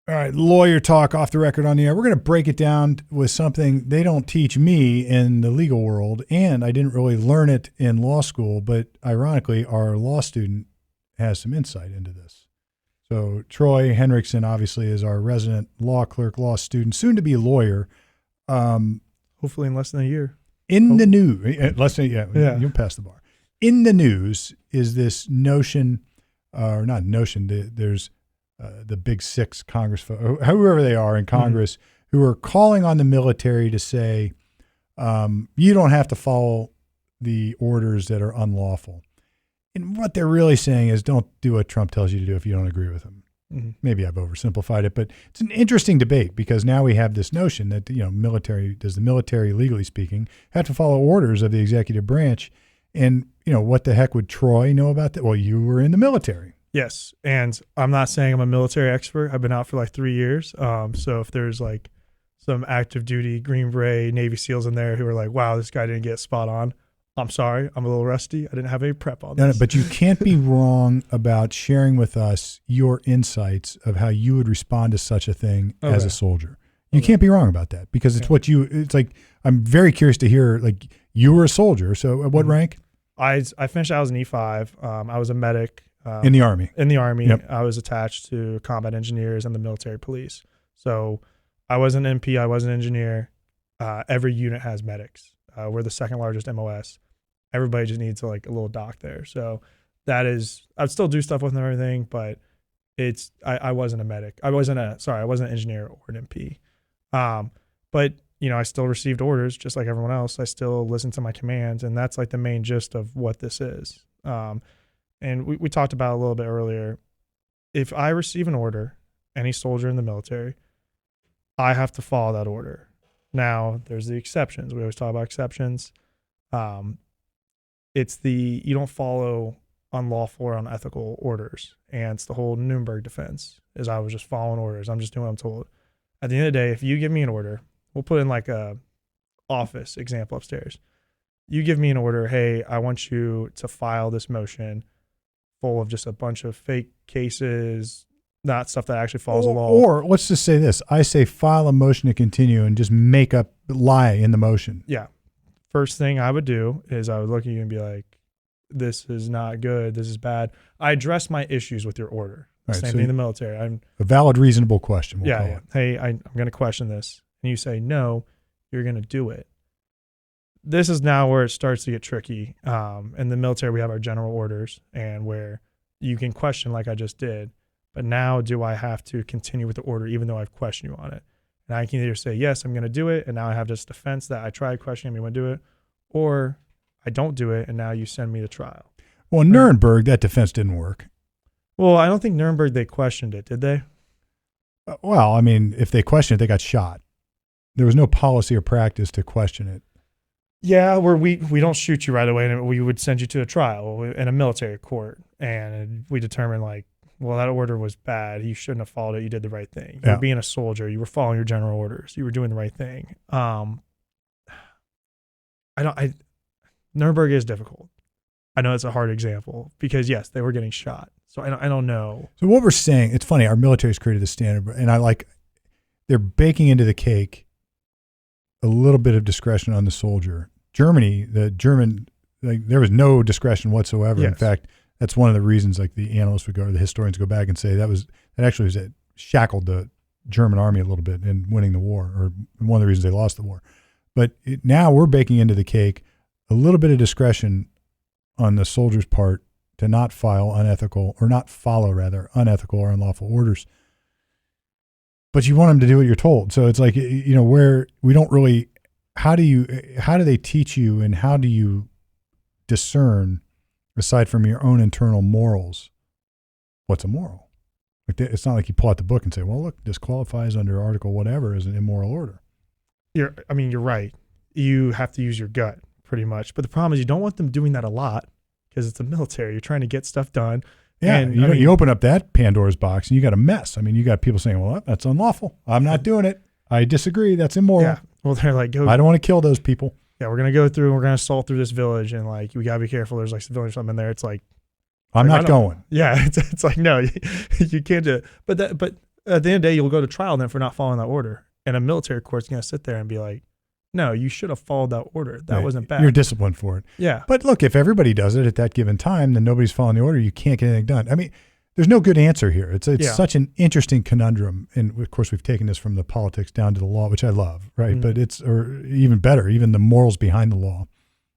All right, lawyer talk off the record on the air. We're going to break it down with something they don't teach me in the legal world, and I didn't really learn it in law school, but ironically, our law student has some insight into this. So Troy Henricksen obviously is our resident law clerk, law student, soon to be lawyer. Hopefully in less than a year. In the news, you'll pass the bar. In the news is this notion, or not notion, there's the big six Congress, whoever they are in Congress, who are calling on the military to say, you don't have to follow the orders that are unlawful. And what they're really saying is don't do what Trump tells you to do if you don't agree with him. Mm-hmm. Maybe I've oversimplified it, but it's an interesting debate because now we have this notion that, does the military, legally speaking, have to follow orders of the executive branch? And, what the heck would Troy know about that? Well, you were in the military. Yes. And I'm not saying I'm a military expert. I've been out for like 3 years. So if there's like some active duty Green Beret Navy SEALs in there who are like, wow, this guy didn't get spot on, I'm sorry. I'm a little rusty. I didn't have any prep on this. No, but you can't be wrong about sharing with us your insights of how you would respond to such a thing as a soldier. You can't be wrong about that because it's it's like, I'm very curious to hear, like, you were a soldier. So at what rank? I finished, I was an E5. I was a medic. In the Army. In the Army. Yep. I was attached to combat engineers and the military police. So I was an MP. I was an engineer. Every unit has medics. We're the second largest MOS. Everybody just needs like a little doc there. So that is, I'd still do stuff with them and everything, but I wasn't a medic. I wasn't an engineer or an MP. But I still received orders just like everyone else. I still listened to my commands, and that's like the main gist of what this is. And we talked about it a little bit earlier. If I receive an order, any soldier in the military, I have to follow that order. Now, there's the exceptions. We always talk about exceptions. You don't follow unlawful or unethical orders. And it's the whole Nuremberg defense, is I was just following orders. I'm just doing what I'm told. At the end of the day, if you give me an order, we'll put in like a office example upstairs. You give me an order, hey, I want you to file this motion full of just a bunch of fake cases, not stuff that actually follows the law. Or let's just say this. I say file a motion to continue and just make up lie in the motion. Yeah. First thing I would do is I would look at you and be like, this is not good. This is bad. I address my issues with your order. Right, Same thing in the military. A valid, reasonable question. We'll call it. Hey, I'm going to question this. And you say, no, you're going to do it. This is now where it starts to get tricky. In the military, we have our general orders, and where you can question like I just did. But now do I have to continue with the order even though I've questioned you on it? And I can either say, yes, I'm going to do it, and now I have this defense that I tried questioning me, I'm going to do it, or I don't do it, and now you send me to trial. Well, in Nuremberg, that defense didn't work. Well, I don't think Nuremberg, they questioned it, did they? Well, I mean, if they questioned it, they got shot. There was no policy or practice to question it. Yeah, where we don't shoot you right away, and we would send you to a trial in a military court, and we determine like, well, that order was bad. You shouldn't have followed it. You did the right thing. You were being a soldier. You were following your general orders. You were doing the right thing. Nuremberg is difficult. I know it's a hard example because yes, they were getting shot. So I don't know. So what we're saying, it's funny. Our military's created the standard, and they're baking into the cake a little bit of discretion on the soldier. Germany, there was no discretion whatsoever. Yes. In fact, that's one of the reasons like the analysts would go, or the historians go back and say that actually shackled the German army a little bit in winning the war, or one of the reasons they lost the war. But now we're baking into the cake a little bit of discretion on the soldier's part to not follow unethical or unlawful orders. But you want them to do what you're told. So it's like, where we don't really, how do they teach you, and how do you discern, aside from your own internal morals, what's a moral? Like, it's not like you pull out the book and say, well, look, this qualifies under article whatever as an immoral order. You're right. You have to use your gut pretty much. But the problem is you don't want them doing that a lot because it's the military. You're trying to get stuff done. Yeah, and you open up that Pandora's box and you got a mess. I mean, you got people saying, well, that's unlawful. I'm not doing it. I disagree. That's immoral. Yeah. Well, they're like, I don't want to kill those people. Yeah, we're going to go through and we're going to assault through this village, and like, we got to be careful. There's like civilians or something in there. It's like, I'm not going. Yeah. It's like, no, you can't do it. But at the end of the day, you'll go to trial then for not following that order. And a military court's going to sit there and be like, no, you should have followed that order. That wasn't bad. You're disciplined for it. Yeah. But look, if everybody does it at that given time, then nobody's following the order. You can't get anything done. I mean, there's no good answer here. It's such an interesting conundrum. And of course, we've taken this from the politics down to the law, which I love, right? But or even better, even the morals behind the law.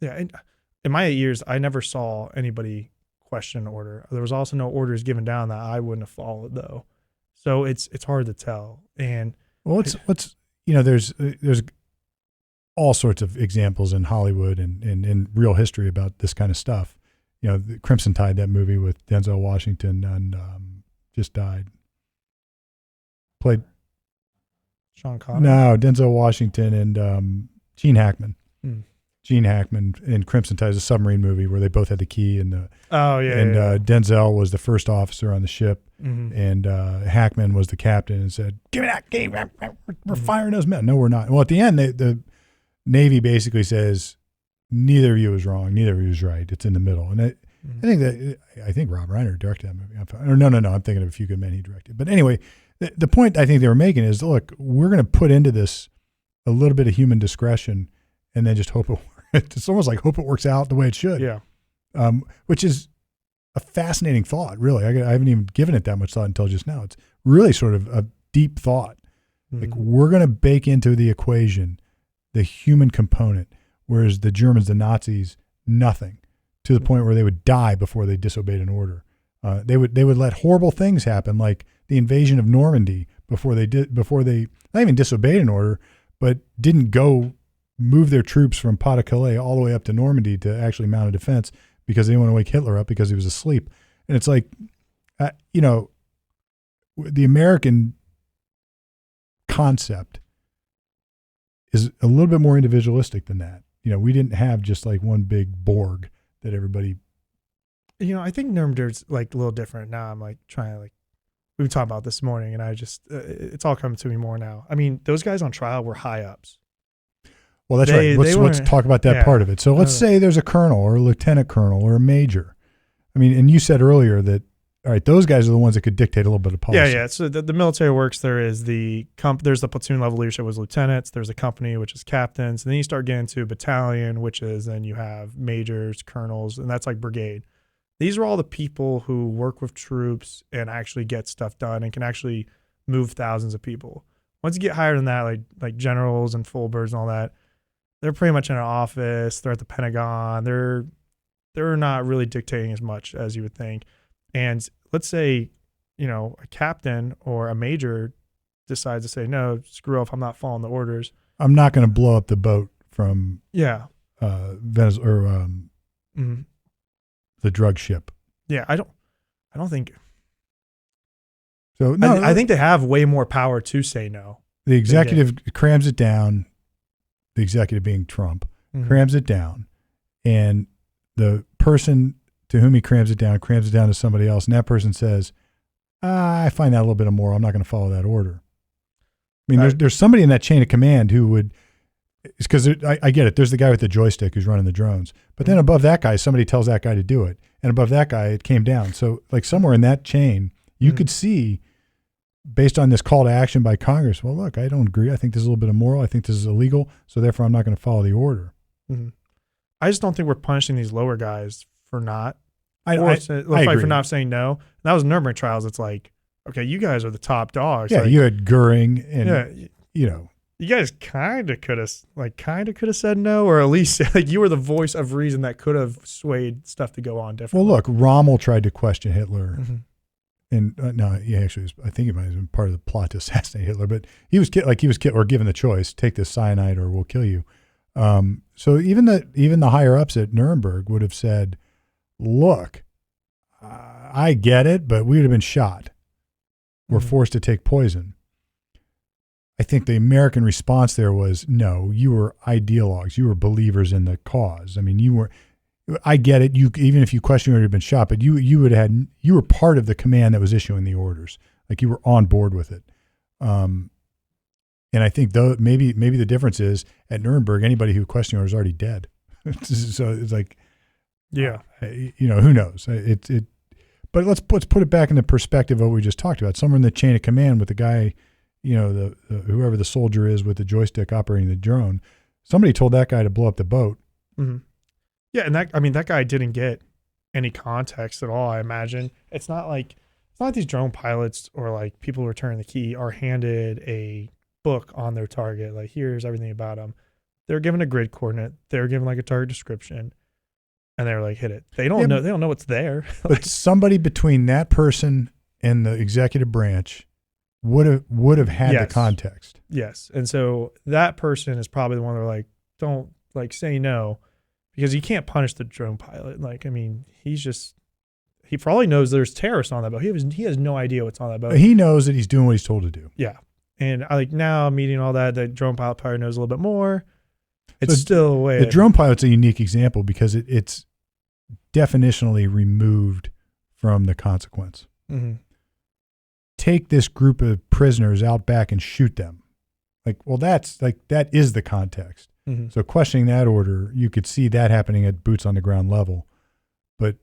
Yeah. And in my 8 years, I never saw anybody question an order. There was also no orders given down that I wouldn't have followed, though. So it's hard to tell. And well, there's all sorts of examples in Hollywood and in real history about this kind of stuff. The Crimson Tide, that movie with Denzel Washington, and just died. Played Sean Connery? No, Denzel Washington and Gene Hackman. Gene Hackman in Crimson Tide is a submarine movie where they both had the key, and Denzel was the first officer on the ship, and Hackman was the captain and said, "Give me that key. We're firing those men." No, we're not. Well, at the end, the Navy basically says, neither of you is wrong, neither of you is right. It's in the middle. And I think Rob Reiner directed that movie. No, I'm thinking of A Few Good Men he directed. But anyway, the point I think they were making is, look, we're going to put into this a little bit of human discretion and then just hope it works. It's almost like hope it works out the way it should. Yeah. Which is a fascinating thought, really. I haven't even given it that much thought until just now. It's really sort of a deep thought. Like, we're going to bake into the equation the human component, whereas the Germans, the Nazis, nothing, to the point where they would die before they disobeyed an order. They would let horrible things happen, like the invasion of Normandy, before they not even disobeyed an order, but didn't go move their troops from Pas de Calais all the way up to Normandy to actually mount a defense because they didn't want to wake Hitler up because he was asleep. And it's like, the American concept is a little bit more individualistic than that. We didn't have just like one big Borg that everybody. I think Nuremberg's like a little different now. I'm like trying to we were talking about this morning, and I just it's all coming to me more now. I mean, those guys on trial were high ups. Well, that's right. Let's talk about that part of it. So let's say there's a colonel or a lieutenant colonel or a major. I mean, and you said earlier that, all right, those guys are the ones that could dictate a little bit of policy. Yeah. So the military works. There's the platoon level leadership was lieutenants. There's a company, which is captains. And then you start getting to battalion, which is then you have majors, colonels, and that's like brigade. These are all the people who work with troops and actually get stuff done and can actually move thousands of people. Once you get higher than that, like generals and full birds and all that, they're pretty much in an office. They're at the Pentagon. They're not really dictating as much as you would think. And let's say, a captain or a major decides to say, no, screw off, I'm not following the orders. I'm not going to blow up the boat from Venezuela or the drug ship. Yeah, I don't think. So no, I think they have way more power to say no. The executive crams it down. The executive being Trump crams it down, and the person to whom he crams it down to somebody else, and that person says, I find that a little bit immoral. I'm not going to follow that order. I mean, there's somebody in that chain of command who would, it's because I get it. There's the guy with the joystick who's running the drones, but then above that guy, somebody tells that guy to do it, and above that guy, it came down. So like somewhere in that chain, you could see, based on this call to action by Congress, well, look, I don't agree. I think this is a little bit immoral. I think this is illegal. So therefore, I'm not going to follow the order. I just don't think we're punishing these lower guys for not. I agree. For not saying no. That was Nuremberg trials. It's like, okay, you guys are the top dogs. Yeah, like, you had Goering, and you guys kind of could have said no, or at least like you were the voice of reason that could have swayed stuff to go on differently. Well, look, Rommel tried to question Hitler. And no, he actually was, I think it might have been part of the plot to assassinate Hitler, but he was or given the choice, take this cyanide or we'll kill you. So even the higher ups at Nuremberg would have said, look, I get it, but we would have been shot. We're forced to take poison. I think the American response there was, no, you were ideologues. You were believers in the cause. I mean, I get it. Even if you question, you would have been shot, but you were part of the command that was issuing the orders. Like you were on board with it. And I think though maybe the difference is at Nuremberg, anybody who questioned orders is already dead. So it's like, who knows? But let's put it back in the perspective of what we just talked about. Somewhere in the chain of command with the guy, the whoever the soldier is with the joystick operating the drone. Somebody told that guy to blow up the boat. Mm-hmm. Yeah, and that guy didn't get any context at all. I imagine it's not like these drone pilots or like people returning the key are handed a book on their target. Like, here's everything about them. They're given a grid coordinate. They're given like a target description, and they're like, hit it. They don't know. They don't know what's there. But somebody between that person and the executive branch would have had the context. Yes, and so that person is probably the one that like, don't like say no, because you can't punish the drone pilot. Like, I mean, he probably knows there's terrorists on that boat. He has no idea what's on that boat. He knows that he's doing what he's told to do. Yeah, and I like now meeting all that. The drone pilot probably knows a little bit more. It's still a way. The drone pilot's a unique example because it's definitionally removed from the consequence. Mm-hmm. Take this group of prisoners out back and shoot them. Like, well, that is the context. Mm-hmm. So questioning that order, you could see that happening at boots on the ground level. But,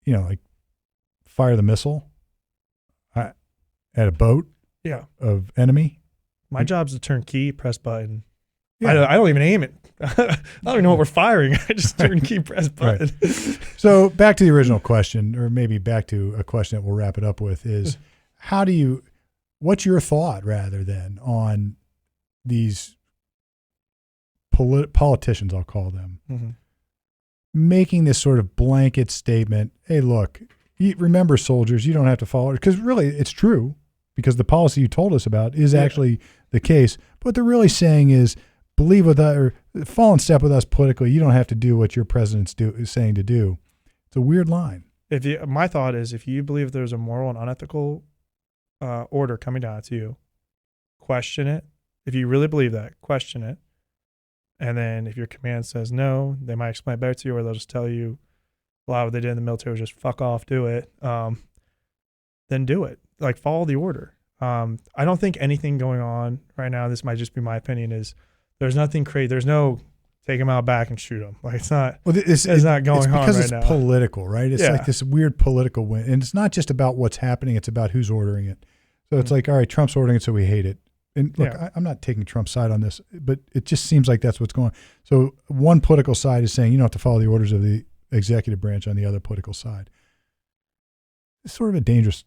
like fire the missile at a boat of enemy. My job's to turn key, press button. Yeah. I don't even aim it. I don't even know what we're firing. I just turn key, press button. Right. So back to the original question, or maybe back to a question that we'll wrap it up with is, what's your thought rather than on these politicians, I'll call them, mm-hmm. making this sort of blanket statement, hey, look, remember soldiers, you don't have to follow it. Because really it's true, because the policy you told us about is actually the case. But what they're really saying is, believe with us or fall in step with us politically. You don't have to do what your president's is saying to do. It's a weird line. My thought is, if you believe there's a moral and unethical order coming down to you, question it. If you really believe that, question it. And then if your command says no, they might explain it better to you, or they'll just tell you a lot of what they did in the military was just fuck off, do it. Then do it. Like, follow the order. I don't think anything going on right now, this might just be my opinion, is there's nothing crazy. There's no take them out back and shoot them. Like, it's not. Well, it's not going on right now. Because it's political, right? It's like this weird political win, and it's not just about what's happening. It's about who's ordering it. So it's like, all right, Trump's ordering it, so we hate it. And look, I'm not taking Trump's side on this, but it just seems like that's what's going on. So one political side is saying you don't have to follow the orders of the executive branch on the other political side. It's sort of a dangerous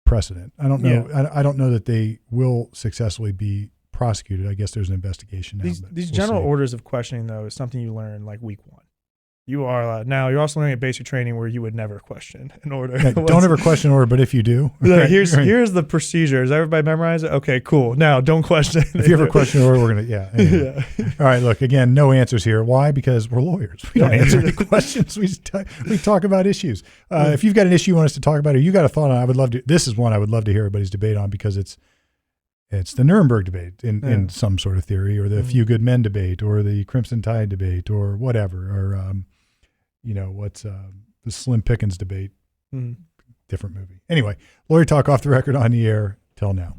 precedent. I don't know. I don't know that they will successfully be prosecuted. I guess there's an investigation now. These general orders of questioning, though, is something you learn like week one. You are now you're also learning at basic training where you would never question an order. Yeah, don't ever question an order, but if you do, like, here's the procedure. Does everybody memorize it? Okay, cool. Now don't question. If you ever question an order, we're gonna anyway. All right, look, again, no answers here. Why? Because we're lawyers. We don't answer any questions. We talk about issues. If you've got an issue you want us to talk about, or you got a thought on, I would love to. This is one I would love to hear everybody's debate on, because it's the Nuremberg debate in some sort of theory, or the Few Good Men debate, or the Crimson Tide debate, or whatever, or what's the Slim Pickens debate? Different movie. Anyway, lawyer talk off the record, on the air. Till now.